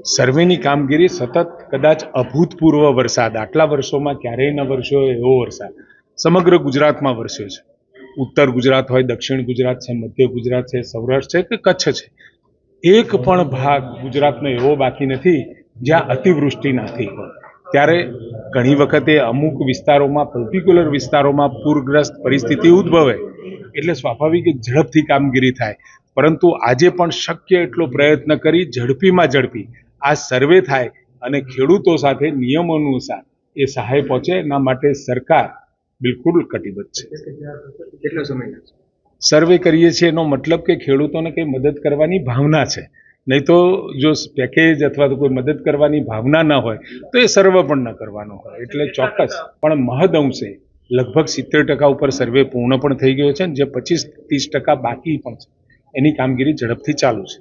સર્વેની કામગીરી સતત કદાચ અભૂતપૂર્વ વરસાદ આટલા વર્ષોમાં ક્યારેય ન વરસ્યો એવો વરસાદ સમગ્ર ગુજરાતમાં વરસ્યો છે. ઉત્તર ગુજરાત હોય, દક્ષિણ ગુજરાત છે, મધ્ય ગુજરાત છે, સૌરાષ્ટ્ર છે કે કચ્છ છે, એક પણ ભાગ ગુજરાતનો એવો બાકી નથી જ્યાં અતિવૃષ્ટિ નથી હોય. ત્યારે ઘણી વખતે અમુક વિસ્તારોમાં, પર્ટિક્યુલર વિસ્તારોમાં પૂરગ્રસ્ત પરિસ્થિતિ ઉદ્ભવે એટલે સ્વાભાવિક ઝડપથી કામગીરી થાય. પરંતુ આજે પણ શક્ય એટલો પ્રયત્ન કરી ઝડપીમાં ઝડપી આ સર્વે થાય અને ખેડૂતો સાથે નિયમો અનુસાર એ સહાય પહોંચે, એના માટે સરકાર બિલકુલ કટિબદ્ધ છે. કેટલો સમય લાગશે? સર્વે કરીએ છીએ એનો મતલબ કે ખેડૂતોને કંઈ મદદ કરવાની ભાવના છે. નહીં તો જો પેકેજ અથવા તો કોઈ મદદ કરવાની ભાવના ન હોય તો એ સર્વે પણ ન કરવાનો હોય. એટલે ચોક્કસ પણ મહદ અંશે લગભગ 70% ઉપર સર્વે પૂર્ણ પણ થઈ ગયો છે, જે 25-30% બાકી પણ છે એની કામગીરી ઝડપથી ચાલુ છે.